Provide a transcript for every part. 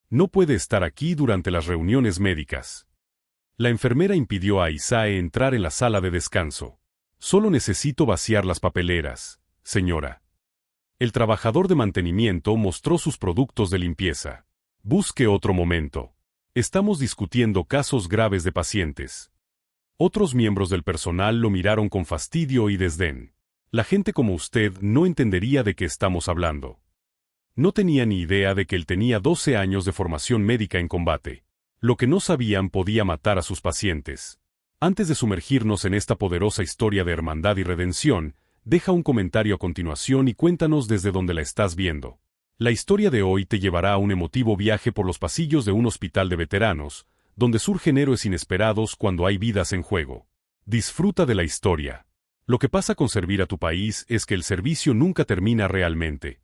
No puede estar aquí durante las reuniones médicas. La enfermera impidió a Isae entrar en la sala de descanso. Solo necesito vaciar las papeleras, señora. El trabajador de mantenimiento mostró sus productos de limpieza. Busque otro momento. Estamos discutiendo casos graves de pacientes. Otros miembros del personal lo miraron con fastidio y desdén. La gente como usted no entendería de qué estamos hablando. No tenía ni idea de que él tenía 12 años de formación médica en combate. Lo que no sabían podía matar a sus pacientes. Antes de sumergirnos en esta poderosa historia de hermandad y redención, deja un comentario a continuación y cuéntanos desde dónde la estás viendo. La historia de hoy te llevará a un emotivo viaje por los pasillos de un hospital de veteranos, donde surgen héroes inesperados cuando hay vidas en juego. Disfruta de la historia. Lo que pasa con servir a tu país es que el servicio nunca termina realmente.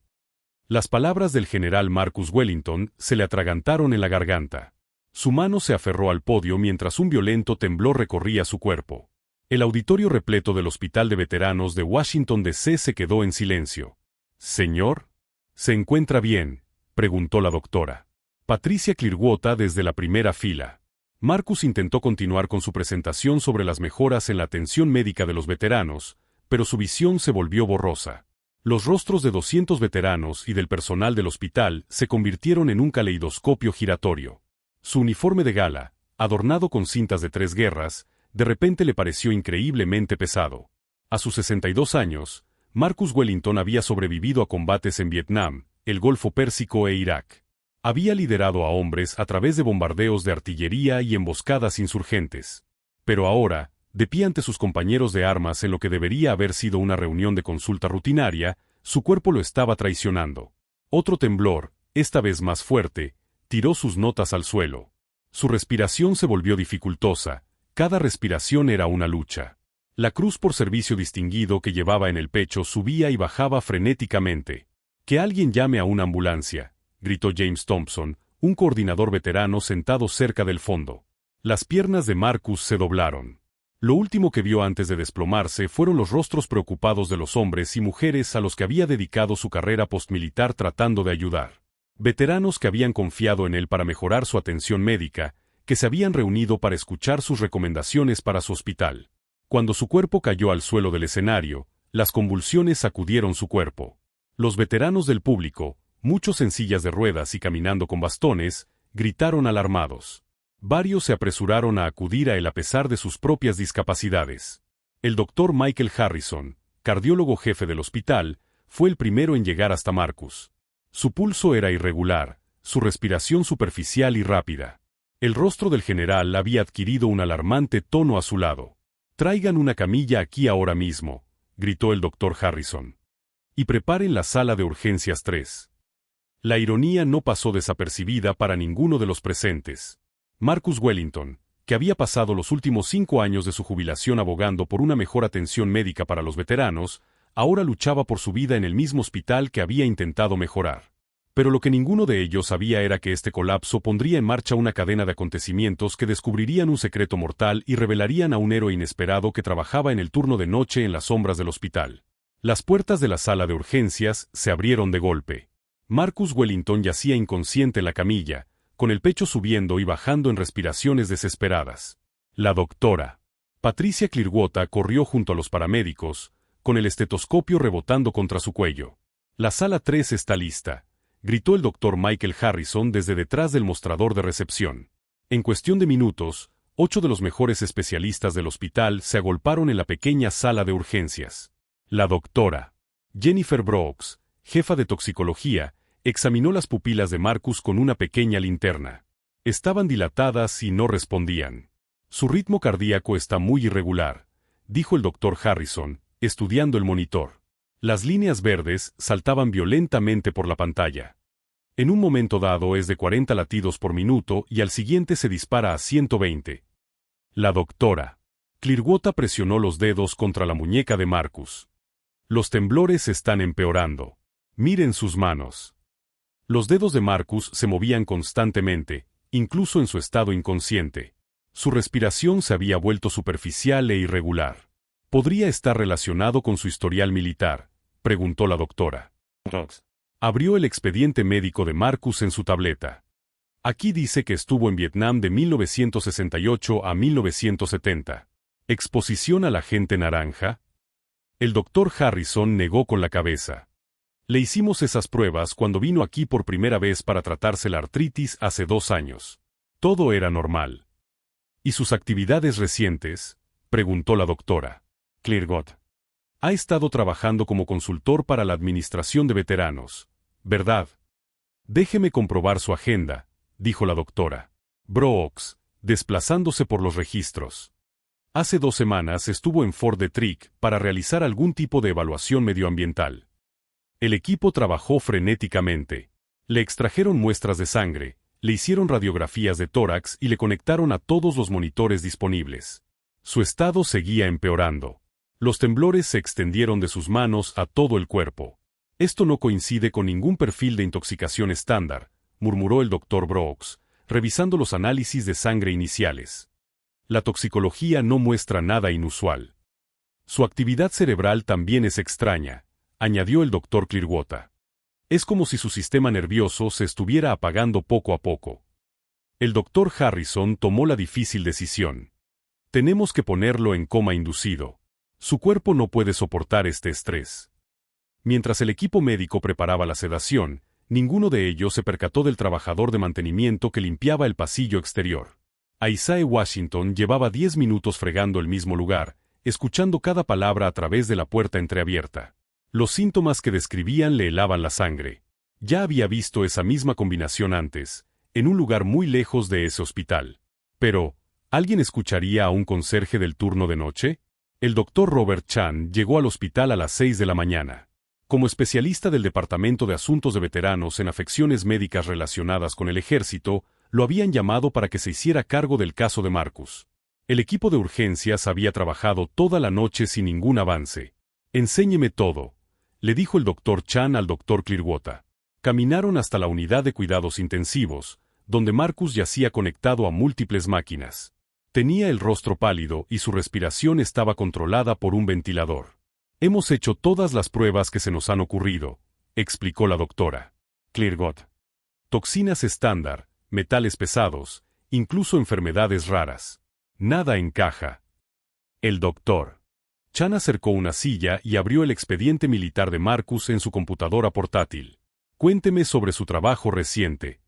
Las palabras del general Marcus Wellington se le atragantaron en la garganta. Su mano se aferró al podio mientras un violento temblor recorría su cuerpo. El auditorio repleto del Hospital de Veteranos de Washington, D.C. se quedó en silencio. «Señor, ¿se encuentra bien?», preguntó la doctora Patricia Clearwater desde la primera fila. Marcus intentó continuar con su presentación sobre las mejoras en la atención médica de los veteranos, pero su visión se volvió borrosa. Los rostros de 200 veteranos y del personal del hospital se convirtieron en un caleidoscopio giratorio. Su uniforme de gala, adornado con cintas de 3 guerras, de repente le pareció increíblemente pesado. A sus 62 años, Marcus Wellington había sobrevivido a combates en Vietnam, el Golfo Pérsico e Irak. Había liderado a hombres a través de bombardeos de artillería y emboscadas insurgentes. Pero ahora, de pie ante sus compañeros de armas en lo que debería haber sido una reunión de consulta rutinaria, su cuerpo lo estaba traicionando. Otro temblor, esta vez más fuerte, tiró sus notas al suelo. Su respiración se volvió dificultosa, cada respiración era una lucha. La cruz por servicio distinguido que llevaba en el pecho subía y bajaba frenéticamente. «Que alguien llame a una ambulancia», gritó James Thompson, un coordinador veterano sentado cerca del fondo. Las piernas de Marcus se doblaron. Lo último que vio antes de desplomarse fueron los rostros preocupados de los hombres y mujeres a los que había dedicado su carrera postmilitar tratando de ayudar. Veteranos que habían confiado en él para mejorar su atención médica, que se habían reunido para escuchar sus recomendaciones para su hospital. Cuando su cuerpo cayó al suelo del escenario, las convulsiones sacudieron su cuerpo. Los veteranos del público, muchos en sillas de ruedas y caminando con bastones, gritaron alarmados. Varios se apresuraron a acudir a él a pesar de sus propias discapacidades. El doctor Michael Harrison, cardiólogo jefe del hospital, fue el primero en llegar hasta Marcus. Su pulso era irregular, su respiración superficial y rápida. El rostro del general había adquirido un alarmante tono azulado. «Traigan una camilla aquí ahora mismo», gritó el doctor Harrison. «Y preparen la sala de urgencias 3». La ironía no pasó desapercibida para ninguno de los presentes. Marcus Wellington, que había pasado los últimos 5 años de su jubilación abogando por una mejor atención médica para los veteranos, ahora luchaba por su vida en el mismo hospital que había intentado mejorar. Pero lo que ninguno de ellos sabía era que este colapso pondría en marcha una cadena de acontecimientos que descubrirían un secreto mortal y revelarían a un héroe inesperado que trabajaba en el turno de noche en las sombras del hospital. Las puertas de la sala de urgencias se abrieron de golpe. Marcus Wellington yacía inconsciente en la camilla, con el pecho subiendo y bajando en respiraciones desesperadas. La doctora Patricia Clearwater corrió junto a los paramédicos, con el estetoscopio rebotando contra su cuello. «La sala 3 está lista», gritó el doctor Michael Harrison desde detrás del mostrador de recepción. En cuestión de minutos, 8 de los mejores especialistas del hospital se agolparon en la pequeña sala de urgencias. La doctora Jennifer Brooks, jefa de toxicología, examinó las pupilas de Marcus con una pequeña linterna. Estaban dilatadas y no respondían. «Su ritmo cardíaco está muy irregular», dijo el doctor Harrison, estudiando el monitor. Las líneas verdes saltaban violentamente por la pantalla. En un momento dado es de 40 latidos por minuto y al siguiente se dispara a 120. La doctora Clearwater presionó los dedos contra la muñeca de Marcus. «Los temblores están empeorando. Miren sus manos». Los dedos de Marcus se movían constantemente, incluso en su estado inconsciente. Su respiración se había vuelto superficial e irregular. «¿Podría estar relacionado con su historial militar?», preguntó la doctora. Abrió el expediente médico de Marcus en su tableta. Aquí dice que estuvo en Vietnam de 1968 a 1970. ¿Exposición a la gente naranja? El doctor Harrison negó con la cabeza. Le hicimos esas pruebas cuando vino aquí por primera vez para tratarse la artritis hace 2 años. Todo era normal. ¿Y sus actividades recientes?, preguntó la doctora. Clairgot. Ha estado trabajando como consultor para la administración de veteranos, ¿verdad? Déjeme comprobar su agenda, dijo la doctora Brooks, desplazándose por los registros. Hace 2 semanas estuvo en Fort Detrick para realizar algún tipo de evaluación medioambiental. El equipo trabajó frenéticamente. Le extrajeron muestras de sangre, le hicieron radiografías de tórax y le conectaron a todos los monitores disponibles. Su estado seguía empeorando. Los temblores se extendieron de sus manos a todo el cuerpo. Esto no coincide con ningún perfil de intoxicación estándar, murmuró el doctor Brooks, revisando los análisis de sangre iniciales. La toxicología no muestra nada inusual. Su actividad cerebral también es extraña, añadió el doctor Clearwater. Es como si su sistema nervioso se estuviera apagando poco a poco. El doctor Harrison tomó la difícil decisión. Tenemos que ponerlo en coma inducido. Su cuerpo no puede soportar este estrés. Mientras el equipo médico preparaba la sedación, ninguno de ellos se percató del trabajador de mantenimiento que limpiaba el pasillo exterior. Isaiah Washington llevaba 10 minutos fregando el mismo lugar, escuchando cada palabra a través de la puerta entreabierta. Los síntomas que describían le helaban la sangre. Ya había visto esa misma combinación antes, en un lugar muy lejos de ese hospital. Pero, ¿alguien escucharía a un conserje del turno de noche? El doctor Robert Chan llegó al hospital a las 6 de la mañana. Como especialista del Departamento de Asuntos de Veteranos en afecciones médicas relacionadas con el ejército, lo habían llamado para que se hiciera cargo del caso de Marcus. El equipo de urgencias había trabajado toda la noche sin ningún avance. «Enséñeme todo», le dijo el doctor Chan al doctor Clearwater. Caminaron hasta la unidad de cuidados intensivos, donde Marcus yacía conectado a múltiples máquinas. Tenía el rostro pálido y su respiración estaba controlada por un ventilador. «Hemos hecho todas las pruebas que se nos han ocurrido», explicó la doctora Clearwater. «Toxinas estándar, metales pesados, incluso enfermedades raras. Nada encaja». El doctor Chan acercó una silla y abrió el expediente militar de Marcus en su computadora portátil. «Cuénteme sobre su trabajo reciente».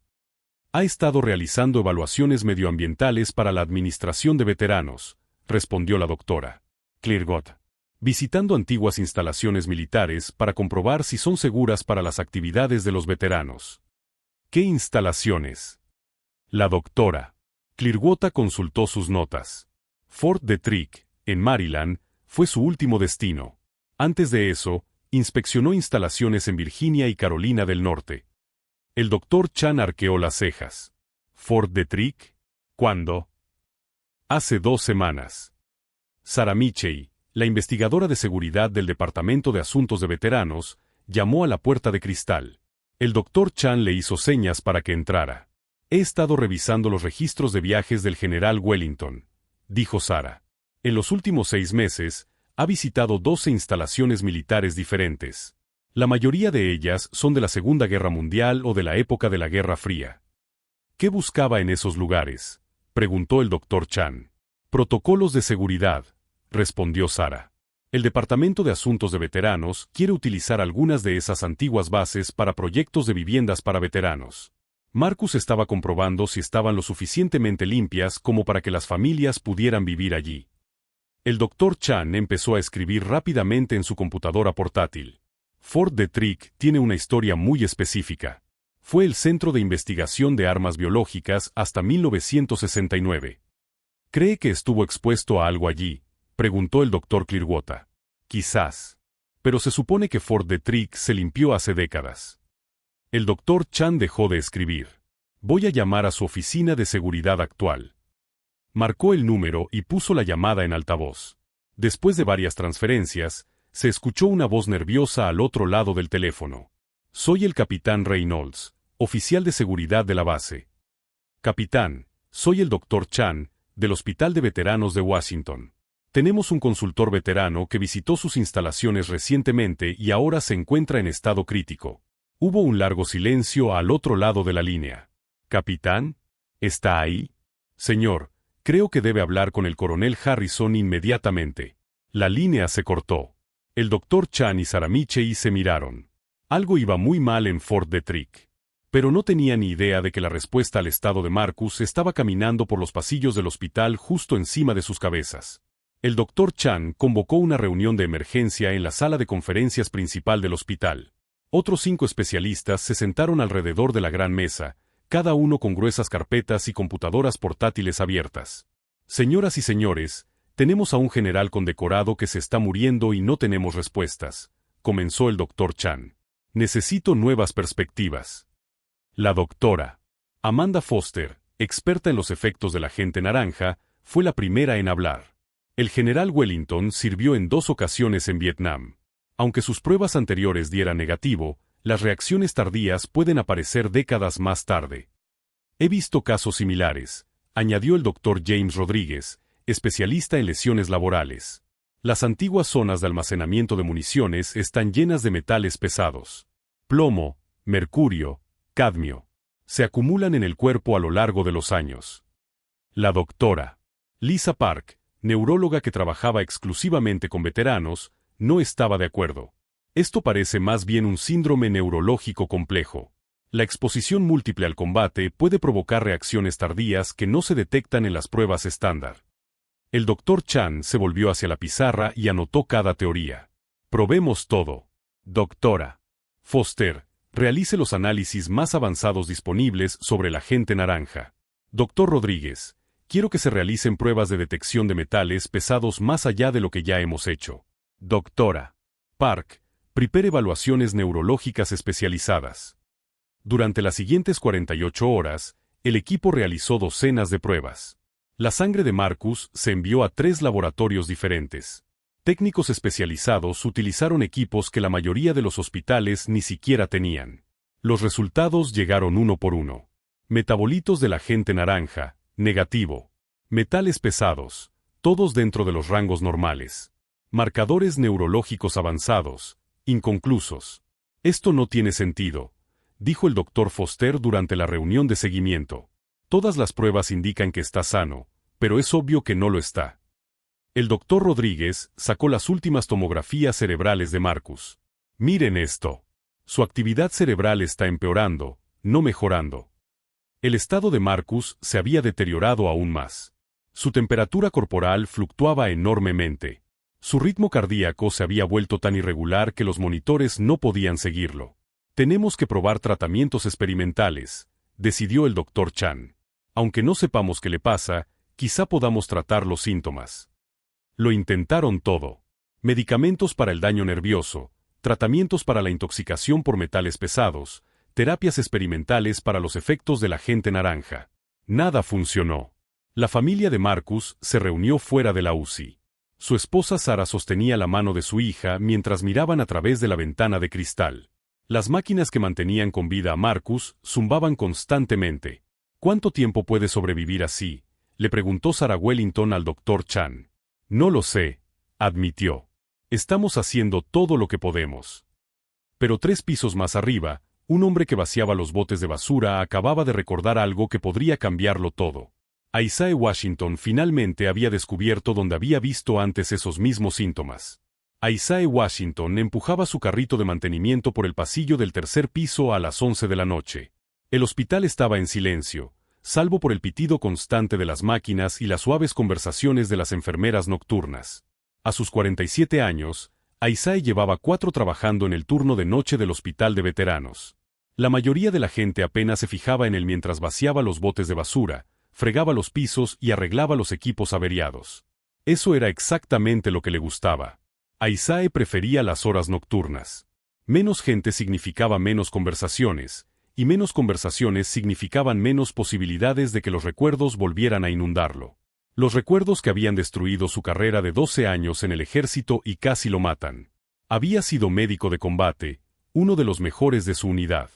«Ha estado realizando evaluaciones medioambientales para la administración de veteranos», respondió la doctora Clearwater. «Visitando antiguas instalaciones militares para comprobar si son seguras para las actividades de los veteranos». «¿Qué instalaciones?». La doctora Clearwater consultó sus notas. Fort Detrick, en Maryland, fue su último destino. Antes de eso, inspeccionó instalaciones en Virginia y Carolina del Norte. El doctor Chan arqueó las cejas. «¿Fort Detrick? ¿Cuándo?». «Hace 2 semanas». Sarah Michey, la investigadora de seguridad del Departamento de Asuntos de Veteranos, llamó a la puerta de cristal. El doctor Chan le hizo señas para que entrara. «He estado revisando los registros de viajes del general Wellington», dijo Sarah. «En los últimos 6 meses, ha visitado 12 instalaciones militares diferentes. La mayoría de ellas son de la Segunda Guerra Mundial o de la época de la Guerra Fría». «¿Qué buscaba en esos lugares?», preguntó el doctor Chan. «Protocolos de seguridad», respondió Sarah. «El Departamento de Asuntos de Veteranos quiere utilizar algunas de esas antiguas bases para proyectos de viviendas para veteranos». Marcus estaba comprobando si estaban lo suficientemente limpias como para que las familias pudieran vivir allí. El doctor Chan empezó a escribir rápidamente en su computadora portátil. «Fort Detrick tiene una historia muy específica. Fue el centro de investigación de armas biológicas hasta 1969. ¿Cree que estuvo expuesto a algo allí?», preguntó el doctor Clearwater. «Quizás. Pero se supone que Fort Detrick se limpió hace décadas». El doctor Chan dejó de escribir. «Voy a llamar a su oficina de seguridad actual». Marcó el número y puso la llamada en altavoz. Después de varias transferencias, se escuchó una voz nerviosa al otro lado del teléfono. «Soy el capitán Reynolds, oficial de seguridad de la base». «Capitán, soy el doctor Chan, del Hospital de Veteranos de Washington. Tenemos un consultor veterano que visitó sus instalaciones recientemente y ahora se encuentra en estado crítico». Hubo un largo silencio al otro lado de la línea. Capitán, ¿está ahí? Señor, creo que debe hablar con el coronel Harrison inmediatamente. La línea se cortó. El doctor Chan y Saramichei se miraron. Algo iba muy mal en Fort Detrick. Pero no tenía ni idea de que la respuesta al estado de Marcus estaba caminando por los pasillos del hospital justo encima de sus cabezas. El doctor Chan convocó una reunión de emergencia en la sala de conferencias principal del hospital. Otros 5 especialistas se sentaron alrededor de la gran mesa, cada uno con gruesas carpetas y computadoras portátiles abiertas. Señoras y señores, tenemos a un general condecorado que se está muriendo y no tenemos respuestas, comenzó el doctor Chan. Necesito nuevas perspectivas. La doctora Amanda Foster, experta en los efectos de la agente naranja, fue la primera en hablar. El general Wellington sirvió en 2 ocasiones en Vietnam. Aunque sus pruebas anteriores dieran negativo, las reacciones tardías pueden aparecer décadas más tarde. He visto casos similares, añadió el doctor James Rodríguez, especialista en lesiones laborales. Las antiguas zonas de almacenamiento de municiones están llenas de metales pesados. Plomo, mercurio, cadmio. Se acumulan en el cuerpo a lo largo de los años. La doctora Lisa Park, neuróloga que trabajaba exclusivamente con veteranos, no estaba de acuerdo. Esto parece más bien un síndrome neurológico complejo. La exposición múltiple al combate puede provocar reacciones tardías que no se detectan en las pruebas estándar. El doctor Chan se volvió hacia la pizarra y anotó cada teoría. Probemos todo. Doctora Foster, realice los análisis más avanzados disponibles sobre el agente naranja. Doctor Rodríguez, quiero que se realicen pruebas de detección de metales pesados más allá de lo que ya hemos hecho. Doctora Park, prepare evaluaciones neurológicas especializadas. Durante las siguientes 48 horas, el equipo realizó docenas de pruebas. La sangre de Marcus se envió a 3 laboratorios diferentes. Técnicos especializados utilizaron equipos que la mayoría de los hospitales ni siquiera tenían. Los resultados llegaron uno por uno. Metabolitos del agente naranja, negativo. Metales pesados, todos dentro de los rangos normales. Marcadores neurológicos avanzados, inconclusos. Esto no tiene sentido, dijo el doctor Foster durante la reunión de seguimiento. Todas las pruebas indican que está sano, pero es obvio que no lo está. El doctor Rodríguez sacó las últimas tomografías cerebrales de Marcus. Miren esto. Su actividad cerebral está empeorando, no mejorando. El estado de Marcus se había deteriorado aún más. Su temperatura corporal fluctuaba enormemente. Su ritmo cardíaco se había vuelto tan irregular que los monitores no podían seguirlo. Tenemos que probar tratamientos experimentales, decidió el doctor Chan. Aunque no sepamos qué le pasa, quizá podamos tratar los síntomas. Lo intentaron todo. Medicamentos para el daño nervioso, tratamientos para la intoxicación por metales pesados, terapias experimentales para los efectos del agente naranja. Nada funcionó. La familia de Marcus se reunió fuera de la UCI. Su esposa Sara sostenía la mano de su hija mientras miraban a través de la ventana de cristal. Las máquinas que mantenían con vida a Marcus zumbaban constantemente. ¿Cuánto tiempo puede sobrevivir así?, le preguntó Sarah Wellington al doctor Chan. No lo sé, admitió. Estamos haciendo todo lo que podemos. Pero 3 pisos más arriba, un hombre que vaciaba los botes de basura acababa de recordar algo que podría cambiarlo todo. Isaiah Washington finalmente había descubierto donde había visto antes esos mismos síntomas. Isaiah Washington empujaba su carrito de mantenimiento por el pasillo del 3er piso a las 11 de la noche. El hospital estaba en silencio, salvo por el pitido constante de las máquinas y las suaves conversaciones de las enfermeras nocturnas. A sus 47 años, Isaiah llevaba 4 trabajando en el turno de noche del hospital de veteranos. La mayoría de la gente apenas se fijaba en él mientras vaciaba los botes de basura, fregaba los pisos y arreglaba los equipos averiados. Eso era exactamente lo que le gustaba. Isaiah prefería las horas nocturnas. Menos gente significaba menos conversaciones, y menos conversaciones significaban menos posibilidades de que los recuerdos volvieran a inundarlo. Los recuerdos que habían destruido su carrera de 12 años en el ejército y casi lo matan. Había sido médico de combate, uno de los mejores de su unidad.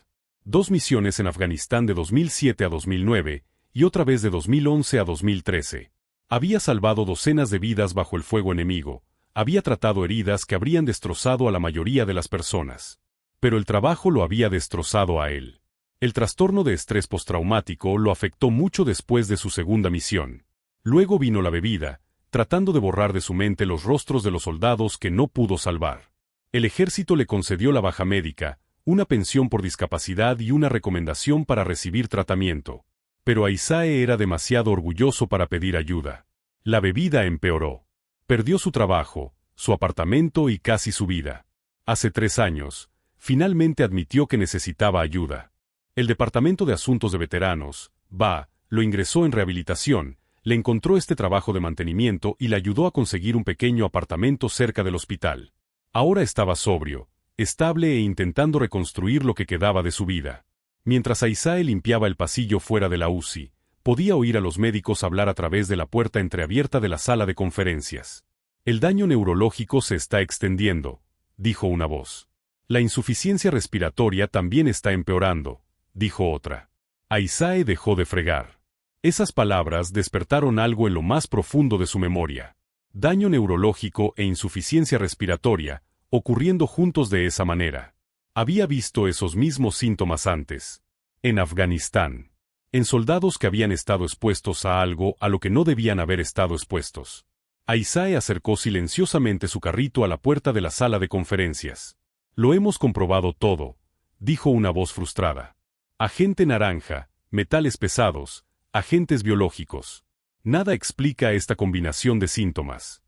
2 misiones en Afganistán de 2007 a 2009, y otra vez de 2011 a 2013. Había salvado docenas de vidas bajo el fuego enemigo, había tratado heridas que habrían destrozado a la mayoría de las personas. Pero el trabajo lo había destrozado a él. El trastorno de estrés postraumático lo afectó mucho después de su segunda misión. Luego vino la bebida, tratando de borrar de su mente los rostros de los soldados que no pudo salvar. El ejército le concedió la baja médica, una pensión por discapacidad y una recomendación para recibir tratamiento. Pero Aisae era demasiado orgulloso para pedir ayuda. La bebida empeoró. Perdió su trabajo, su apartamento y casi su vida. Hace 3 años, finalmente admitió que necesitaba ayuda. El Departamento de Asuntos de Veteranos, VA, lo ingresó en rehabilitación, le encontró este trabajo de mantenimiento y le ayudó a conseguir un pequeño apartamento cerca del hospital. Ahora estaba sobrio, estable e intentando reconstruir lo que quedaba de su vida. Mientras Aisae limpiaba el pasillo fuera de la UCI, podía oír a los médicos hablar a través de la puerta entreabierta de la sala de conferencias. El daño neurológico se está extendiendo, dijo una voz. La insuficiencia respiratoria también está empeorando, dijo otra. Aisae dejó de fregar. Esas palabras despertaron algo en lo más profundo de su memoria. Daño neurológico e insuficiencia respiratoria, ocurriendo juntos de esa manera. Había visto esos mismos síntomas antes. En Afganistán. En soldados que habían estado expuestos a algo a lo que no debían haber estado expuestos. Aisae acercó silenciosamente su carrito a la puerta de la sala de conferencias. Lo hemos comprobado todo, dijo una voz frustrada. Agente naranja, metales pesados, agentes biológicos. Nada explica esta combinación de síntomas.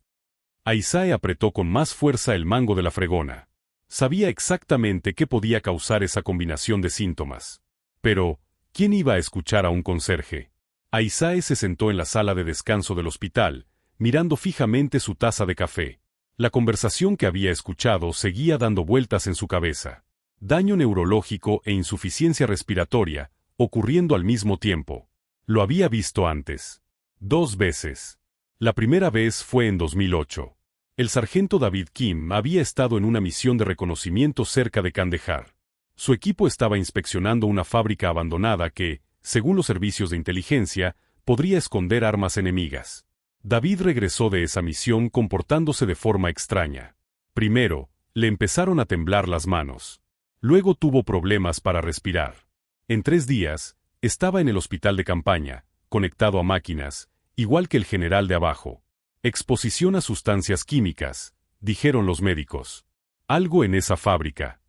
Aisae apretó con más fuerza el mango de la fregona. Sabía exactamente qué podía causar esa combinación de síntomas. Pero, ¿quién iba a escuchar a un conserje? Aisae se sentó en la sala de descanso del hospital, mirando fijamente su taza de café. La conversación que había escuchado seguía dando vueltas en su cabeza. Daño neurológico e insuficiencia respiratoria, ocurriendo al mismo tiempo. Lo había visto antes. 2 veces. La primera vez fue en 2008. El sargento David Kim había estado en una misión de reconocimiento cerca de Kandahar. Su equipo estaba inspeccionando una fábrica abandonada que, según los servicios de inteligencia, podría esconder armas enemigas. David regresó de esa misión comportándose de forma extraña. Primero, le empezaron a temblar las manos. Luego tuvo problemas para respirar. En 3 días, estaba en el hospital de campaña, conectado a máquinas, igual que el general de abajo. Exposición a sustancias químicas, dijeron los médicos. Algo en esa fábrica.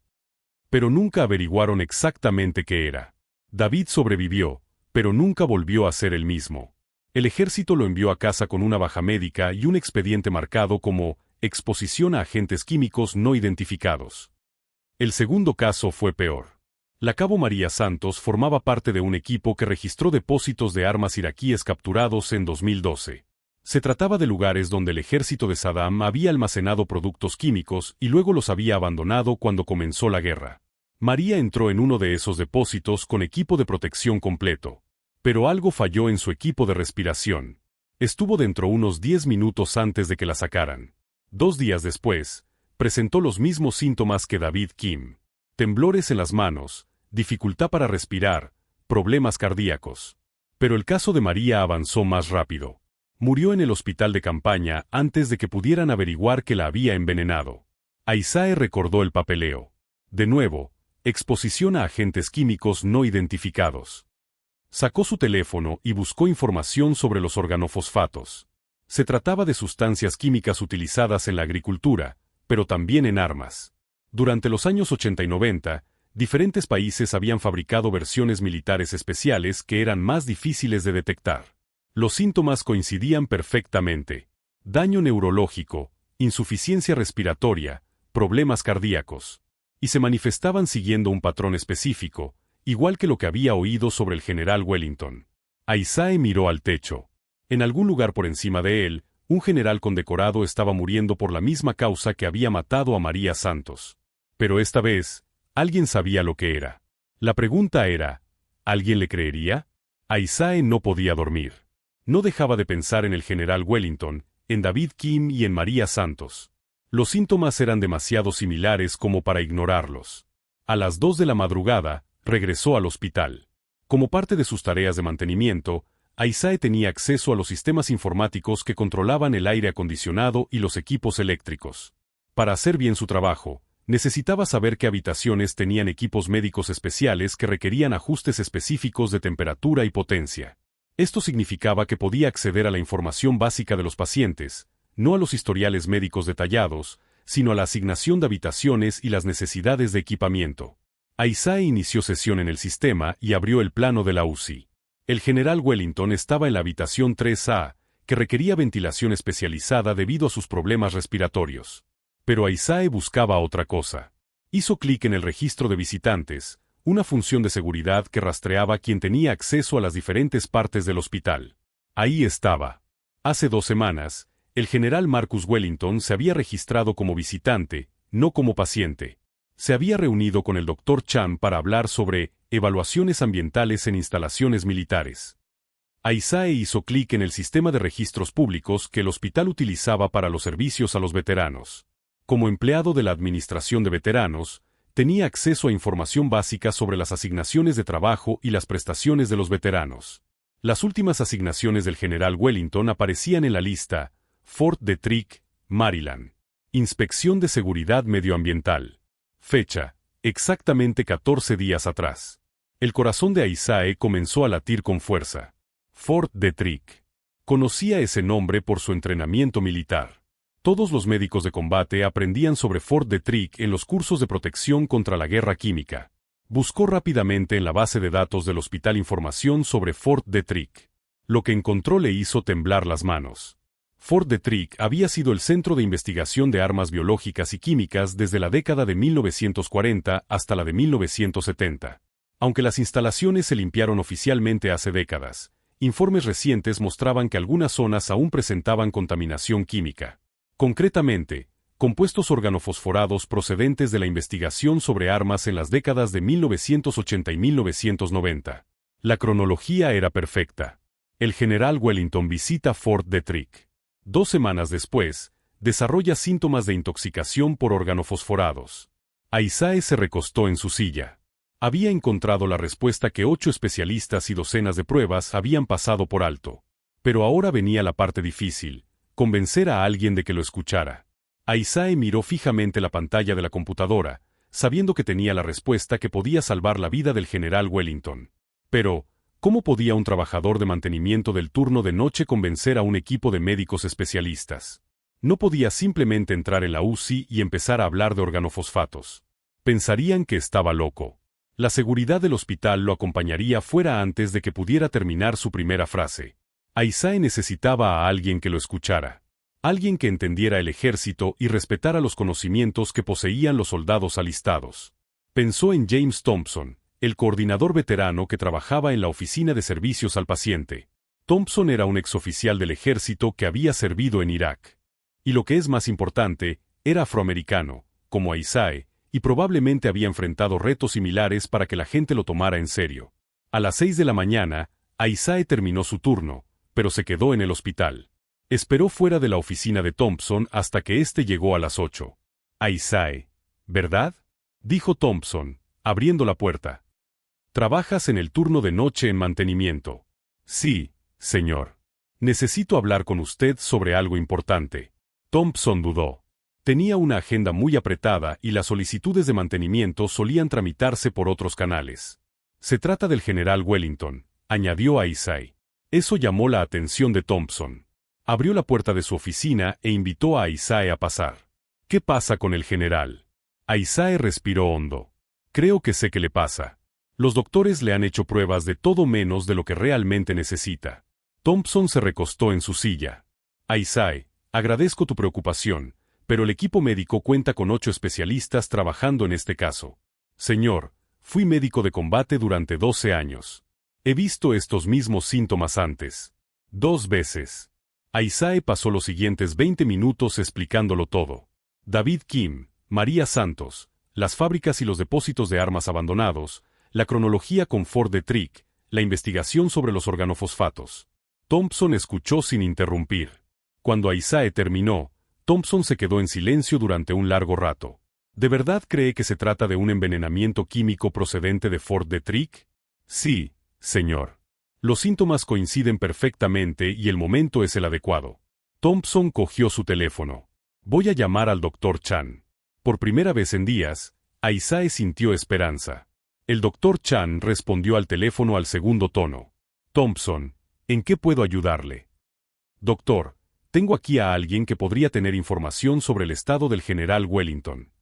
Pero nunca averiguaron exactamente qué era. David sobrevivió, pero nunca volvió a ser el mismo. El ejército lo envió a casa con una baja médica y un expediente marcado como exposición a agentes químicos no identificados. El segundo caso fue peor. La cabo María Santos formaba parte de un equipo que registró depósitos de armas iraquíes capturados en 2012. Se trataba de lugares donde el ejército de Saddam había almacenado productos químicos y luego los había abandonado cuando comenzó la guerra. María entró en uno de esos depósitos con equipo de protección completo. Pero algo falló en su equipo de respiración. Estuvo dentro unos 10 minutos antes de que la sacaran. 2 días después, presentó los mismos síntomas que David Kim. Temblores en las manos, dificultad para respirar, problemas cardíacos. Pero el caso de María avanzó más rápido. Murió en el hospital de campaña antes de que pudieran averiguar que la había envenenado. Aisae recordó el papeleo. De nuevo, exposición a agentes químicos no identificados. Sacó su teléfono y buscó información sobre los organofosfatos. Se trataba de sustancias químicas utilizadas en la agricultura, pero también en armas. Durante los años 80 y 90, diferentes países habían fabricado versiones militares especiales que eran más difíciles de detectar. Los síntomas coincidían perfectamente. Daño neurológico, insuficiencia respiratoria, problemas cardíacos. Y se manifestaban siguiendo un patrón específico, igual que lo que había oído sobre el general Wellington. Aisae miró al techo. En algún lugar por encima de él, un general condecorado estaba muriendo por la misma causa que había matado a María Santos. Pero esta vez, alguien sabía lo que era. La pregunta era, ¿alguien le creería? Aisae no podía dormir. No dejaba de pensar en el general Wellington, en David Kim y en María Santos. Los síntomas eran demasiado similares como para ignorarlos. A las 2 de la madrugada, regresó al hospital. Como parte de sus tareas de mantenimiento, Aisae tenía acceso a los sistemas informáticos que controlaban el aire acondicionado y los equipos eléctricos. Para hacer bien su trabajo, Necesitaba saber qué habitaciones tenían equipos médicos especiales que requerían ajustes específicos de temperatura y potencia. Esto significaba que podía acceder a la información básica de los pacientes, no a los historiales médicos detallados, sino a la asignación de habitaciones y las necesidades de equipamiento. Isai inició sesión en el sistema y abrió el plano de la UCI. El general Wellington estaba en la habitación 3A, que requería ventilación especializada debido a sus problemas respiratorios. Pero Isai buscaba otra cosa. Hizo clic en el registro de visitantes, una función de seguridad que rastreaba quién tenía acceso a las diferentes partes del hospital. Ahí estaba. Hace 2 semanas, el general Marcus Wellington se había registrado como visitante, no como paciente. Se había reunido con el Dr. Chan para hablar sobre evaluaciones ambientales en instalaciones militares. Isai hizo clic en el sistema de registros públicos que el hospital utilizaba para los servicios a los veteranos. Como empleado de la Administración de Veteranos, tenía acceso a información básica sobre las asignaciones de trabajo y las prestaciones de los veteranos. Las últimas asignaciones del general Wellington aparecían en la lista: Fort Detrick, Maryland. Inspección de seguridad medioambiental. Fecha: exactamente 14 días atrás. El corazón de Isai comenzó a latir con fuerza. Fort Detrick. Conocía ese nombre por su entrenamiento militar. Todos los médicos de combate aprendían sobre Fort Detrick en los cursos de protección contra la guerra química. Buscó rápidamente en la base de datos del hospital información sobre Fort Detrick. Lo que encontró le hizo temblar las manos. Fort Detrick había sido el centro de investigación de armas biológicas y químicas desde la década de 1940 hasta la de 1970. Aunque las instalaciones se limpiaron oficialmente hace décadas, informes recientes mostraban que algunas zonas aún presentaban contaminación química. Concretamente, compuestos organofosforados procedentes de la investigación sobre armas en las décadas de 1980 y 1990. La cronología era perfecta. El general Wellington visita Fort Detrick. 2 semanas después, desarrolla síntomas de intoxicación por organofosforados. Isai se recostó en su silla. Había encontrado la respuesta que 8 especialistas y docenas de pruebas habían pasado por alto. Pero ahora venía la parte difícil: convencer a alguien de que lo escuchara. Isai miró fijamente la pantalla de la computadora, sabiendo que tenía la respuesta que podía salvar la vida del general Wellington. Pero, ¿cómo podía un trabajador de mantenimiento del turno de noche convencer a un equipo de médicos especialistas? No podía simplemente entrar en la UCI y empezar a hablar de organofosfatos. Pensarían que estaba loco. La seguridad del hospital lo acompañaría fuera antes de que pudiera terminar su primera frase. Isai necesitaba a alguien que lo escuchara. Alguien que entendiera el ejército y respetara los conocimientos que poseían los soldados alistados. Pensó en James Thompson, el coordinador veterano que trabajaba en la oficina de servicios al paciente. Thompson era un exoficial del ejército que había servido en Irak. Y lo que es más importante, era afroamericano, como Isai, y probablemente había enfrentado retos similares para que la gente lo tomara en serio. A las 6 de la mañana, Isai terminó su turno, pero se quedó en el hospital. Esperó fuera de la oficina de Thompson hasta que éste llegó a las 8. Isai, ¿verdad?, dijo Thompson, abriendo la puerta. ¿Trabajas en el turno de noche en mantenimiento? Sí, señor. Necesito hablar con usted sobre algo importante. Thompson dudó. Tenía una agenda muy apretada y las solicitudes de mantenimiento solían tramitarse por otros canales. Se trata del general Wellington, añadió Isai. Eso llamó la atención de Thompson. Abrió la puerta de su oficina e invitó a Isai a pasar. ¿Qué pasa con el general? Isai respiró hondo. Creo que sé qué le pasa. Los doctores le han hecho pruebas de todo menos de lo que realmente necesita. Thompson se recostó en su silla. Isai, agradezco tu preocupación, pero el equipo médico cuenta con 8 especialistas trabajando en este caso. Señor, fui médico de combate durante 12 años. He visto estos mismos síntomas antes. 2 veces. Isai pasó los siguientes 20 minutos explicándolo todo. David Kim, María Santos, las fábricas y los depósitos de armas abandonados, la cronología con Fort Detrick, la investigación sobre los organofosfatos. Thompson escuchó sin interrumpir. Cuando Isai terminó, Thompson se quedó en silencio durante un largo rato. ¿De verdad cree que se trata de un envenenamiento químico procedente de Fort Detrick? Sí, señor. Los síntomas coinciden perfectamente y el momento es el adecuado. Thompson cogió su teléfono. Voy a llamar al Dr. Chan. Por primera vez en días, Aisae sintió esperanza. El Dr. Chan respondió al teléfono al segundo tono. Thompson, ¿en qué puedo ayudarle? Doctor, tengo aquí a alguien que podría tener información sobre el estado del general Wellington.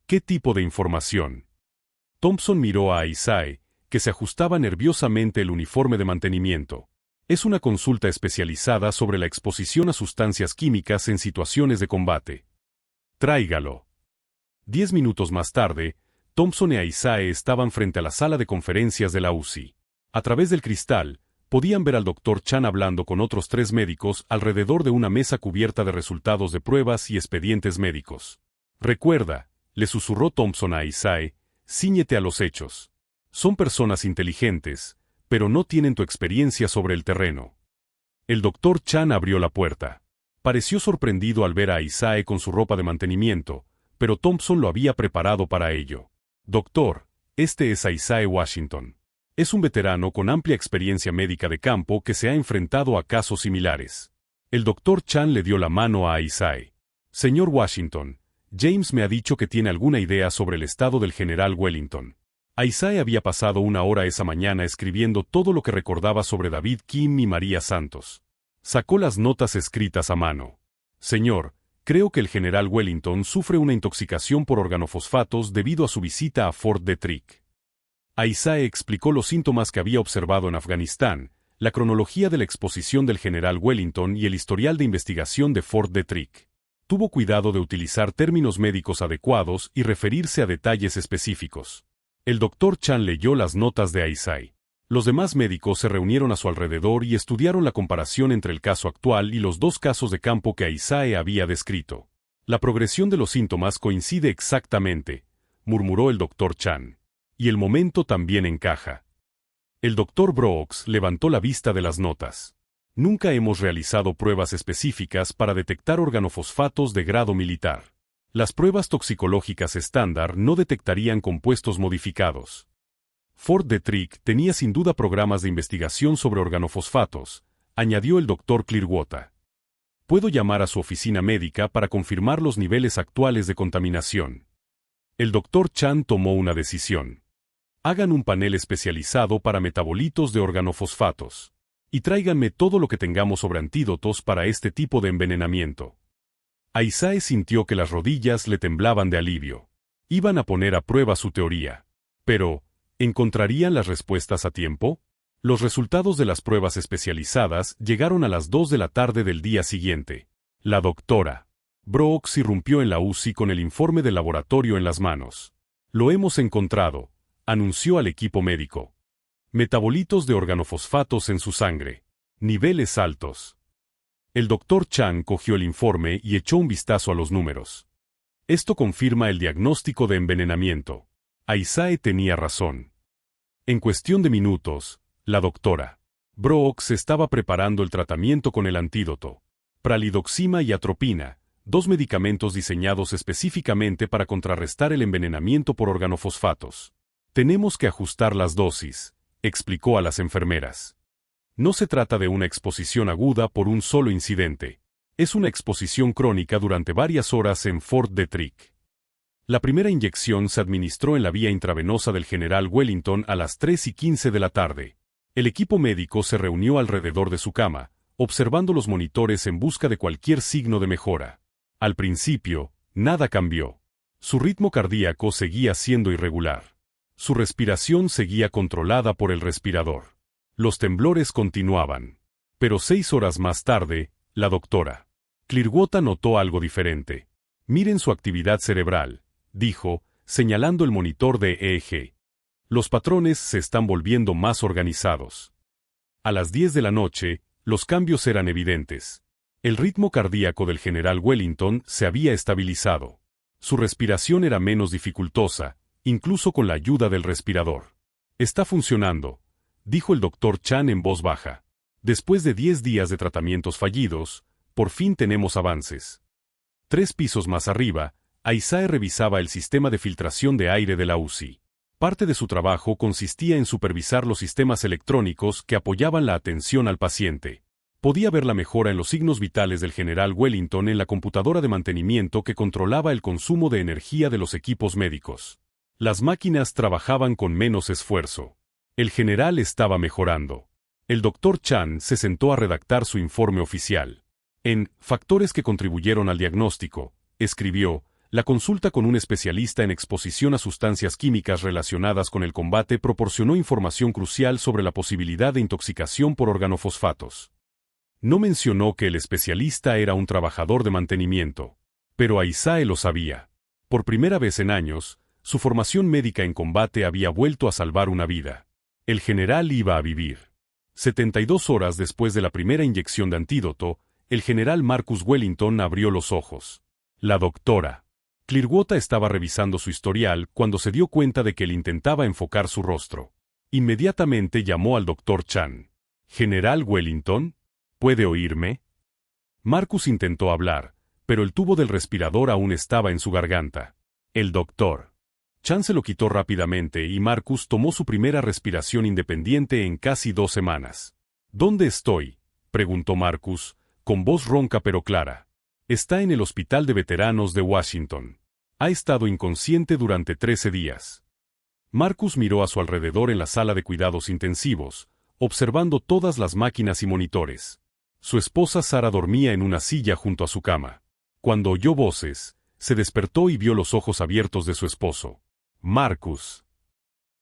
¿Qué tipo de información? Thompson miró a Aisae, que se ajustaba nerviosamente el uniforme de mantenimiento. Es una consulta especializada sobre la exposición a sustancias químicas en situaciones de combate. Tráigalo. 10 minutos más tarde, Thompson y Aisae estaban frente a la sala de conferencias de la UCI. A través del cristal, podían ver al Dr. Chan hablando con otros 3 médicos alrededor de una mesa cubierta de resultados de pruebas y expedientes médicos. Recuerda, le susurró Thompson a Aisae, cíñete a los hechos. Son personas inteligentes, pero no tienen tu experiencia sobre el terreno. El Dr. Chan abrió la puerta. Pareció sorprendido al ver a Aisae con su ropa de mantenimiento, pero Thompson lo había preparado para ello. Doctor, este es Aisae Washington. Es un veterano con amplia experiencia médica de campo que se ha enfrentado a casos similares. El Dr. Chan le dio la mano a Aisae. Señor Washington, James me ha dicho que tiene alguna idea sobre el estado del general Wellington. Aisae había pasado una hora esa mañana escribiendo todo lo que recordaba sobre David Kim y María Santos. Sacó las notas escritas a mano. Señor, creo que el general Wellington sufre una intoxicación por organofosfatos debido a su visita a Fort Detrick. Aisae explicó los síntomas que había observado en Afganistán, la cronología de la exposición del general Wellington y el historial de investigación de Fort Detrick. Tuvo cuidado de utilizar términos médicos adecuados y referirse a detalles específicos. El Dr. Chan leyó las notas de Aisae. Los demás médicos se reunieron a su alrededor y estudiaron la comparación entre el caso actual y los 2 casos de campo que Aisae había descrito. La progresión de los síntomas coincide exactamente, murmuró el Dr. Chan. Y el momento también encaja. El Dr. Brooks levantó la vista de las notas. Nunca hemos realizado pruebas específicas para detectar organofosfatos de grado militar. Las pruebas toxicológicas estándar no detectarían compuestos modificados. Fort Detrick tenía sin duda programas de investigación sobre organofosfatos, añadió el Dr. Clearwater. Puedo llamar a su oficina médica para confirmar los niveles actuales de contaminación. El Dr. Chan tomó una decisión. Hagan un panel especializado para metabolitos de organofosfatos. Y tráiganme todo lo que tengamos sobre antídotos para este tipo de envenenamiento. Aisae sintió que las rodillas le temblaban de alivio. Iban a poner a prueba su teoría. Pero, ¿encontrarían las respuestas a tiempo? Los resultados de las pruebas especializadas llegaron a las 2 de la tarde del día siguiente. La doctora Brooks irrumpió en la UCI con el informe del laboratorio en las manos. Lo hemos encontrado, anunció al equipo médico. Metabolitos de organofosfatos en su sangre. Niveles altos. El Dr. Chan cogió el informe y echó un vistazo a los números. Esto confirma el diagnóstico de envenenamiento. Aisae tenía razón. En cuestión de minutos, la doctora Brooks estaba preparando el tratamiento con el antídoto. Pralidoxima y atropina, 2 medicamentos diseñados específicamente para contrarrestar el envenenamiento por organofosfatos. Tenemos que ajustar las dosis, explicó a las enfermeras. No se trata de una exposición aguda por un solo incidente. Es una exposición crónica durante varias horas en Fort Detrick. La primera inyección se administró en la vía intravenosa del general Wellington a las 3:15 de la tarde. El equipo médico se reunió alrededor de su cama, observando los monitores en busca de cualquier signo de mejora. Al principio, nada cambió. Su ritmo cardíaco seguía siendo irregular. Su respiración seguía controlada por el respirador. Los temblores continuaban. Pero 6 horas más tarde, la doctora Clearwater notó algo diferente. Miren su actividad cerebral, dijo, señalando el monitor de EEG. Los patrones se están volviendo más organizados. A las 10 de la noche, los cambios eran evidentes. El ritmo cardíaco del general Wellington se había estabilizado. Su respiración era menos dificultosa, incluso con la ayuda del respirador. Está funcionando, dijo el Dr. Chan en voz baja. Después de 10 días de tratamientos fallidos, por fin tenemos avances. 3 pisos más arriba, Aisae revisaba el sistema de filtración de aire de la UCI. Parte de su trabajo consistía en supervisar los sistemas electrónicos que apoyaban la atención al paciente. Podía ver la mejora en los signos vitales del general Wellington en la computadora de mantenimiento que controlaba el consumo de energía de los equipos médicos. Las máquinas trabajaban con menos esfuerzo. El general estaba mejorando. El Dr. Chan se sentó a redactar su informe oficial. En Factores que contribuyeron al diagnóstico, escribió, la consulta con un especialista en exposición a sustancias químicas relacionadas con el combate proporcionó información crucial sobre la posibilidad de intoxicación por organofosfatos. No mencionó que el especialista era un trabajador de mantenimiento, pero Aisae lo sabía. Por primera vez en años, su formación médica en combate había vuelto a salvar una vida. El general iba a vivir. 72 horas después de la primera inyección de antídoto, el general Marcus Wellington abrió los ojos. La doctora Clearwater estaba revisando su historial cuando se dio cuenta de que él intentaba enfocar su rostro. Inmediatamente llamó al Dr. Chan. «¿General Wellington? ¿Puede oírme?» Marcus intentó hablar, pero el tubo del respirador aún estaba en su garganta. El Dr. Chan se lo quitó rápidamente y Marcus tomó su primera respiración independiente en casi 2 semanas. «¿Dónde estoy?», preguntó Marcus, con voz ronca pero clara. «Está en el Hospital de Veteranos de Washington. Ha estado inconsciente durante 13 días». Marcus miró a su alrededor en la sala de cuidados intensivos, observando todas las máquinas y monitores. Su esposa Sara dormía en una silla junto a su cama. Cuando oyó voces, se despertó y vio los ojos abiertos de su esposo. Marcus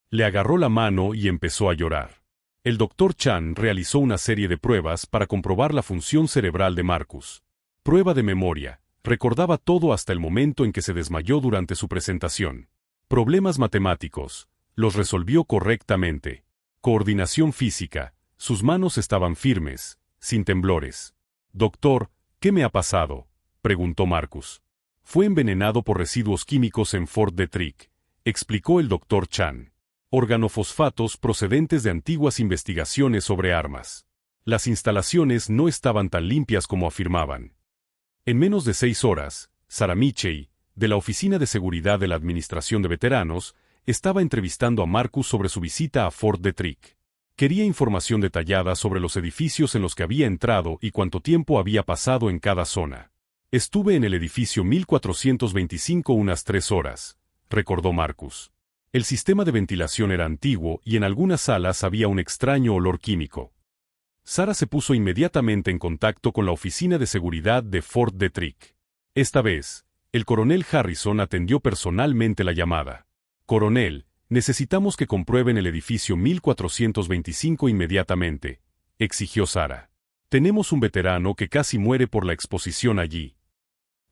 le agarró la mano y empezó a llorar. El Dr. Chan realizó una serie de pruebas para comprobar la función cerebral de Marcus. Prueba de memoria. Recordaba todo hasta el momento en que se desmayó durante su presentación. Problemas matemáticos. Los resolvió correctamente. Coordinación física. Sus manos estaban firmes, sin temblores. «Doctor, ¿qué me ha pasado?», preguntó Marcus. «Fue envenenado por residuos químicos en Fort Detrick», explicó el Dr. Chan. «Organofosfatos procedentes de antiguas investigaciones sobre armas. Las instalaciones no estaban tan limpias como afirmaban». En menos de 6 horas, Sarah Michey, de la Oficina de Seguridad de la Administración de Veteranos, estaba entrevistando a Marcus sobre su visita a Fort Detrick. Quería información detallada sobre los edificios en los que había entrado y cuánto tiempo había pasado en cada zona. «Estuve en el edificio 1425 unas 3 horas», recordó Marcus. El sistema de ventilación era antiguo y en algunas salas había un extraño olor químico. Sara se puso inmediatamente en contacto con la Oficina de Seguridad de Fort Detrick. Esta vez, el coronel Harrison atendió personalmente la llamada. «Coronel, necesitamos que comprueben el edificio 1425 inmediatamente», exigió Sara. «Tenemos un veterano que casi muere por la exposición allí».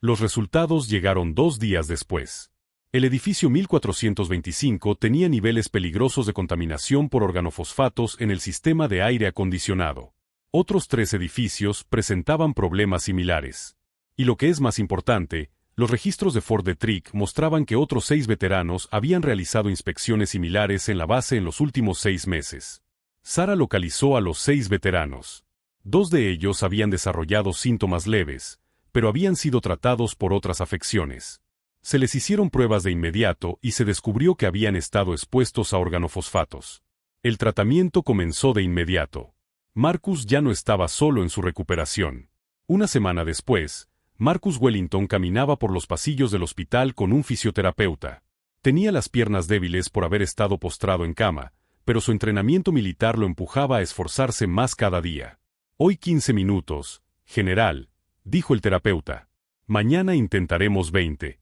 Los resultados llegaron 2 días después. El edificio 1425 tenía niveles peligrosos de contaminación por organofosfatos en el sistema de aire acondicionado. Otros 3 edificios presentaban problemas similares. Y lo que es más importante, los registros de Fort Detrick mostraban que otros 6 veteranos habían realizado inspecciones similares en la base en los últimos 6 meses. Sara localizó a los 6 veteranos. 2 de ellos habían desarrollado síntomas leves, pero habían sido tratados por otras afecciones. Se les hicieron pruebas de inmediato y se descubrió que habían estado expuestos a organofosfatos. El tratamiento comenzó de inmediato. Marcus ya no estaba solo en su recuperación. Una semana después, Marcus Wellington caminaba por los pasillos del hospital con un fisioterapeuta. Tenía las piernas débiles por haber estado postrado en cama, pero su entrenamiento militar lo empujaba a esforzarse más cada día. «Hoy 15 minutos, general», dijo el terapeuta. «Mañana intentaremos 20».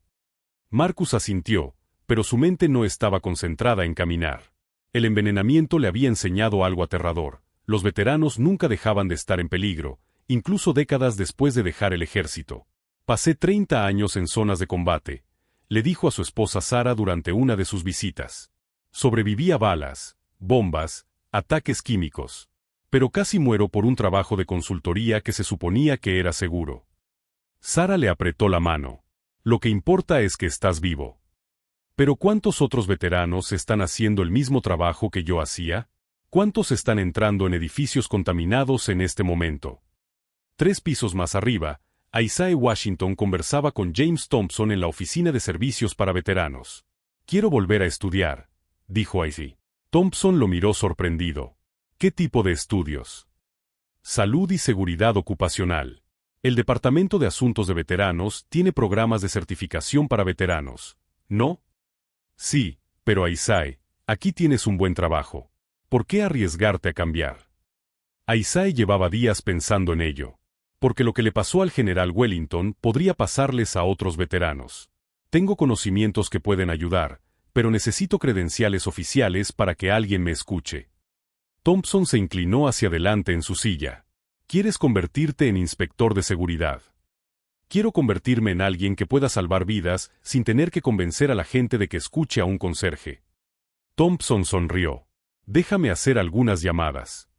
Marcus asintió, pero su mente no estaba concentrada en caminar. El envenenamiento le había enseñado algo aterrador. Los veteranos nunca dejaban de estar en peligro, incluso décadas después de dejar el ejército. «Pasé 30 años en zonas de combate», le dijo a su esposa Sara durante una de sus visitas. «Sobreviví a balas, bombas, ataques químicos. Pero casi muero por un trabajo de consultoría que se suponía que era seguro». Sara le apretó la mano. «Lo que importa es que estás vivo». «¿Pero cuántos otros veteranos están haciendo el mismo trabajo que yo hacía? ¿Cuántos están entrando en edificios contaminados en este momento?». 3 pisos más arriba, Isaiah Washington conversaba con James Thompson en la oficina de servicios para veteranos. «Quiero volver a estudiar», dijo Isaiah. Thompson lo miró sorprendido. «¿Qué tipo de estudios?». Salud y seguridad ocupacional. El Departamento de Asuntos de Veteranos tiene programas de certificación para veteranos, ¿no? Sí, pero Isai, aquí tienes un buen trabajo. ¿Por qué arriesgarte a cambiar? Isai llevaba días pensando en ello. Porque lo que le pasó al general Wellington podría pasarles a otros veteranos. Tengo conocimientos que pueden ayudar, pero necesito credenciales oficiales para que alguien me escuche. Thompson se inclinó hacia adelante en su silla. ¿Quieres convertirte en inspector de seguridad? Quiero convertirme en alguien que pueda salvar vidas sin tener que convencer a la gente de que escuche a un conserje. Thompson sonrió. Déjame hacer algunas llamadas.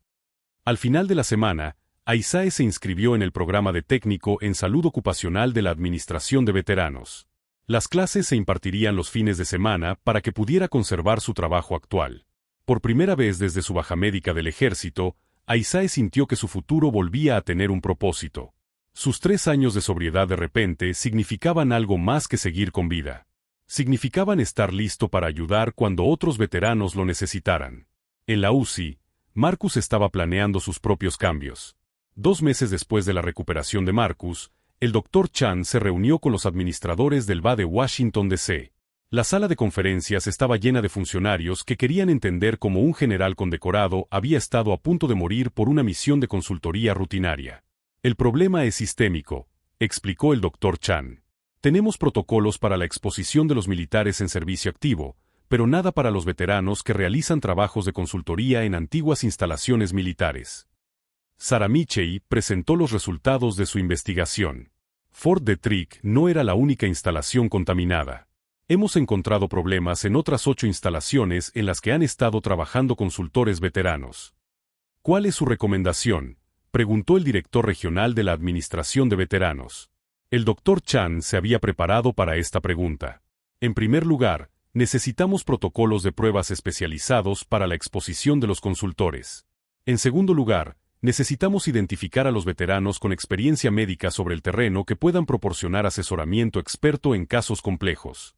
Al final de la semana, Isai se inscribió en el programa de técnico en salud ocupacional de la Administración de Veteranos. Las clases se impartirían los fines de semana para que pudiera conservar su trabajo actual. Por primera vez desde su baja médica del ejército, Isai sintió que su futuro volvía a tener un propósito. Sus 3 años de sobriedad de repente significaban algo más que seguir con vida. Significaban estar listo para ayudar cuando otros veteranos lo necesitaran. En la UCI, Marcus estaba planeando sus propios cambios. 2 meses después de la recuperación de Marcus, el Dr. Chan se reunió con los administradores del VA de Washington, D.C. La sala de conferencias estaba llena de funcionarios que querían entender cómo un general condecorado había estado a punto de morir por una misión de consultoría rutinaria. El problema es sistémico, explicó el Dr. Chan. Tenemos protocolos para la exposición de los militares en servicio activo, pero nada para los veteranos que realizan trabajos de consultoría en antiguas instalaciones militares. Sarah Michey presentó los resultados de su investigación. Fort Detrick no era la única instalación contaminada. Hemos encontrado problemas en otras 8 instalaciones en las que han estado trabajando consultores veteranos. ¿Cuál es su recomendación?, preguntó el director regional de la Administración de Veteranos. El Dr. Chan se había preparado para esta pregunta. En primer lugar, necesitamos protocolos de pruebas especializados para la exposición de los consultores. En segundo lugar, necesitamos identificar a los veteranos con experiencia médica sobre el terreno que puedan proporcionar asesoramiento experto en casos complejos.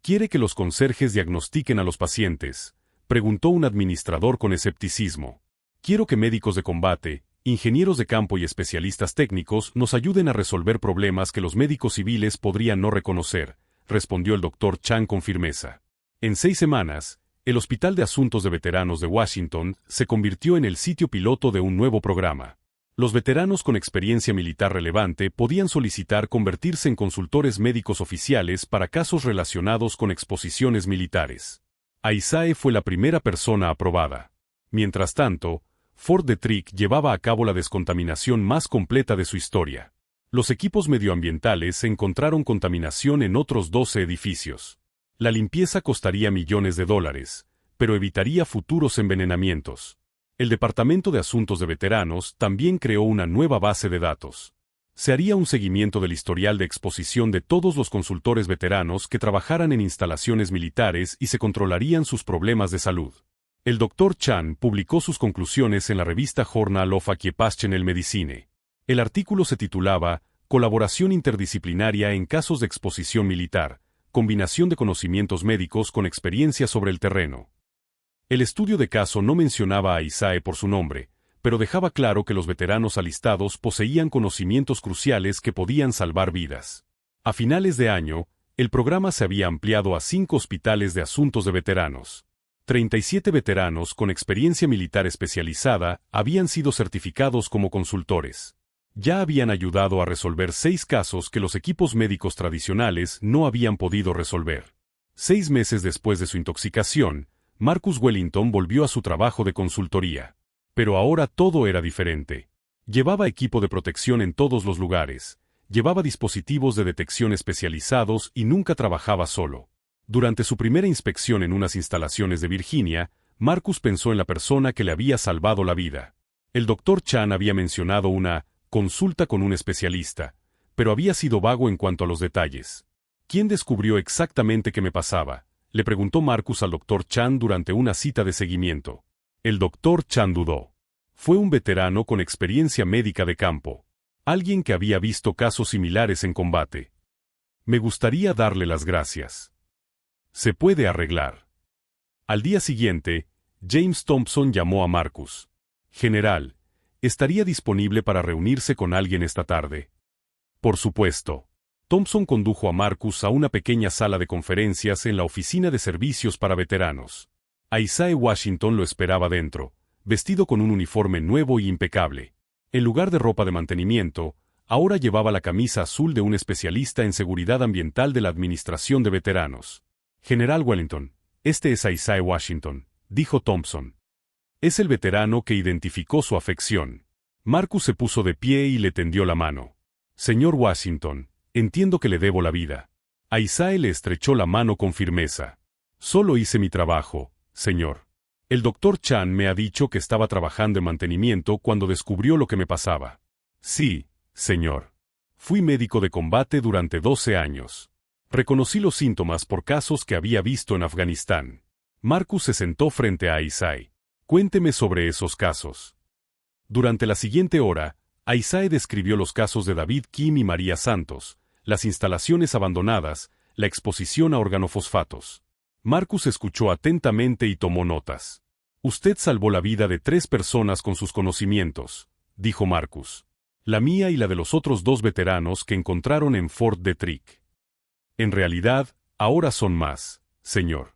¿Quiere que los conserjes diagnostiquen a los pacientes?, preguntó un administrador con escepticismo. Quiero que médicos de combate, ingenieros de campo y especialistas técnicos nos ayuden a resolver problemas que los médicos civiles podrían no reconocer, respondió el Dr. Chan con firmeza. En 6 semanas, el Hospital de Asuntos de Veteranos de Washington se convirtió en el sitio piloto de un nuevo programa. Los veteranos con experiencia militar relevante podían solicitar convertirse en consultores médicos oficiales para casos relacionados con exposiciones militares. Isai fue la primera persona aprobada. Mientras tanto, Fort Detrick llevaba a cabo la descontaminación más completa de su historia. Los equipos medioambientales encontraron contaminación en otros 12 edificios. La limpieza costaría millones de dólares, pero evitaría futuros envenenamientos. El Departamento de Asuntos de Veteranos también creó una nueva base de datos. Se haría un seguimiento del historial de exposición de todos los consultores veteranos que trabajaran en instalaciones militares y se controlarían sus problemas de salud. El Dr. Chan publicó sus conclusiones en la revista Journal of Occupational Medicine. El artículo se titulaba Colaboración interdisciplinaria en casos de exposición militar, combinación de conocimientos médicos con experiencia sobre el terreno. El estudio de caso no mencionaba a Isai por su nombre, pero dejaba claro que los veteranos alistados poseían conocimientos cruciales que podían salvar vidas. A finales de año, el programa se había ampliado a 5 hospitales de asuntos de veteranos. 37 veteranos con experiencia militar especializada habían sido certificados como consultores. Ya habían ayudado a resolver 6 casos que los equipos médicos tradicionales no habían podido resolver. 6 meses después de su intoxicación, Marcus Wellington volvió a su trabajo de consultoría. Pero ahora todo era diferente. Llevaba equipo de protección en todos los lugares, llevaba dispositivos de detección especializados y nunca trabajaba solo. Durante su primera inspección en unas instalaciones de Virginia, Marcus pensó en la persona que le había salvado la vida. El Dr. Chan había mencionado una consulta con un especialista, pero había sido vago en cuanto a los detalles. ¿Quién descubrió exactamente qué me pasaba?, le preguntó Marcus al Dr. Chan durante una cita de seguimiento. El Dr. Chan dudó. Fue un veterano con experiencia médica de campo. Alguien que había visto casos similares en combate. Me gustaría darle las gracias. Se puede arreglar. Al día siguiente, James Thompson llamó a Marcus. General, ¿Estaría disponible para reunirse con alguien esta tarde? Por supuesto. Thompson condujo a Marcus a una pequeña sala de conferencias en la oficina de servicios para veteranos. Isaiah Washington lo esperaba dentro, vestido con un uniforme nuevo y impecable. En lugar de ropa de mantenimiento, ahora llevaba la camisa azul de un especialista en seguridad ambiental de la Administración de Veteranos. General Wellington, este es Isaiah Washington, dijo Thompson. Es el veterano que identificó su afección. Marcus se puso de pie y le tendió la mano. Señor Washington, entiendo que le debo la vida. Isaiah le estrechó la mano con firmeza. Solo hice mi trabajo, señor. El doctor Chan me ha dicho que estaba trabajando en mantenimiento cuando descubrió lo que me pasaba. Sí, señor. Fui médico de combate durante 12 años. Reconocí los síntomas por casos que había visto en Afganistán. Marcus se sentó frente a Isaiah. Cuénteme sobre esos casos. Durante la siguiente hora, Isaiah describió los casos de David Kim y María Santos, las instalaciones abandonadas, la exposición a organofosfatos. Marcus escuchó atentamente y tomó notas. Usted salvó la vida de 3 personas con sus conocimientos, dijo Marcus. La mía y la de los otros 2 veteranos que encontraron en Fort Detrick. En realidad, ahora son más, señor.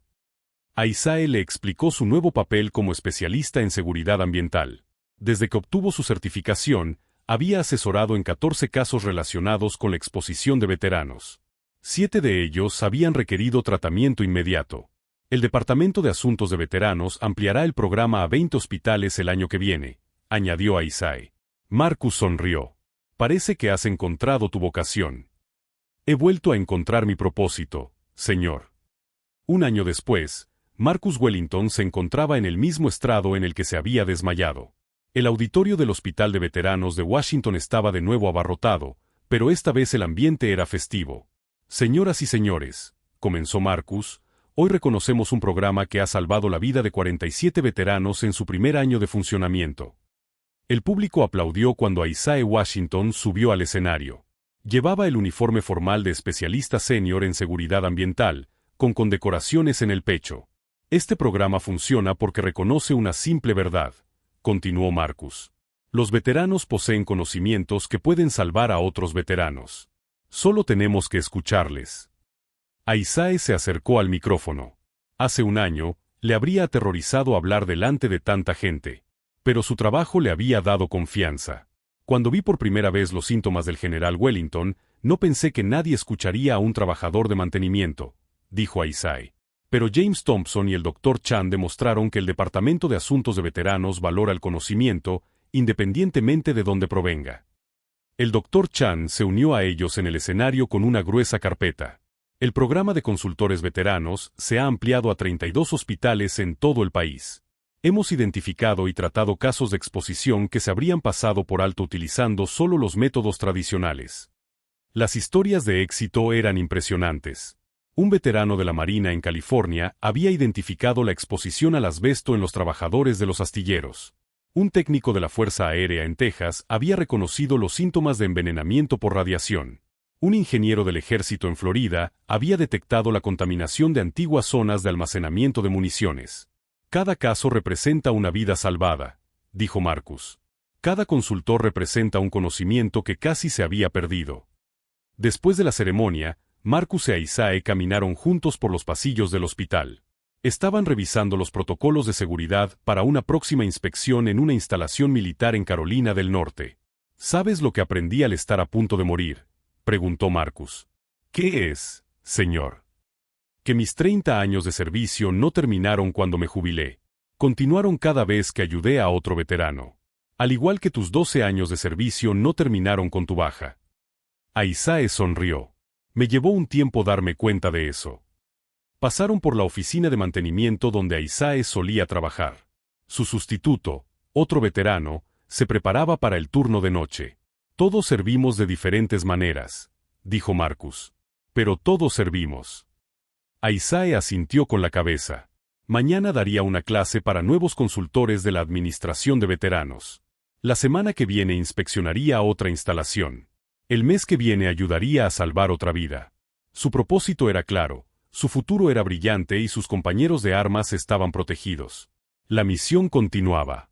Isaiah le explicó su nuevo papel como especialista en seguridad ambiental. Desde que obtuvo su certificación, había asesorado en 14 casos relacionados con la exposición de veteranos. 7 de ellos habían requerido tratamiento inmediato. El Departamento de Asuntos de Veteranos ampliará el programa a 20 hospitales el año que viene, añadió Isaiah. Marcus sonrió. Parece que has encontrado tu vocación. He vuelto a encontrar mi propósito, señor. Un año después, Marcus Wellington se encontraba en el mismo estrado en el que se había desmayado. El auditorio del Hospital de Veteranos de Washington estaba de nuevo abarrotado, pero esta vez el ambiente era festivo. Señoras y señores, comenzó Marcus, hoy reconocemos un programa que ha salvado la vida de 47 veteranos en su primer año de funcionamiento. El público aplaudió cuando Isaiah Washington subió al escenario. Llevaba el uniforme formal de especialista senior en seguridad ambiental, con condecoraciones en el pecho. Este programa funciona porque reconoce una simple verdad, continuó Marcus. Los veteranos poseen conocimientos que pueden salvar a otros veteranos. Solo tenemos que escucharles. Isaiah se acercó al micrófono. Hace un año, le habría aterrorizado hablar delante de tanta gente. Pero su trabajo le había dado confianza. Cuando vi por primera vez los síntomas del general Wellington, no pensé que nadie escucharía a un trabajador de mantenimiento, dijo Isaiah. Pero James Thompson y el Dr. Chan demostraron que el Departamento de Asuntos de Veteranos valora el conocimiento, independientemente de dónde provenga. El Dr. Chan se unió a ellos en el escenario con una gruesa carpeta. El programa de consultores veteranos se ha ampliado a 32 hospitales en todo el país. Hemos identificado y tratado casos de exposición que se habrían pasado por alto utilizando solo los métodos tradicionales. Las historias de éxito eran impresionantes. Un veterano de la Marina en California había identificado la exposición al asbesto en los trabajadores de los astilleros. Un técnico de la Fuerza Aérea en Texas había reconocido los síntomas de envenenamiento por radiación. Un ingeniero del ejército en Florida había detectado la contaminación de antiguas zonas de almacenamiento de municiones. Cada caso representa una vida salvada, dijo Marcus. Cada consultor representa un conocimiento que casi se había perdido. Después de la ceremonia, Marcus e Isaiah caminaron juntos por los pasillos del hospital. Estaban revisando los protocolos de seguridad para una próxima inspección en una instalación militar en Carolina del Norte. ¿Sabes lo que aprendí al estar a punto de morir?, preguntó Marcus. ¿Qué es, señor? Que mis 30 años de servicio no terminaron cuando me jubilé. Continuaron cada vez que ayudé a otro veterano. Al igual que tus 12 años de servicio no terminaron con tu baja. Isaiah sonrió. Me llevó un tiempo darme cuenta de eso. Pasaron por la oficina de mantenimiento donde Isaiah solía trabajar. Su sustituto, otro veterano, se preparaba para el turno de noche. Todos servimos de diferentes maneras, dijo Marcus. Pero todos servimos. Isaiah asintió con la cabeza. Mañana daría una clase para nuevos consultores de la Administración de Veteranos. La semana que viene inspeccionaría otra instalación. El mes que viene ayudaría a salvar otra vida. Su propósito era claro, su futuro era brillante y sus compañeros de armas estaban protegidos. La misión continuaba.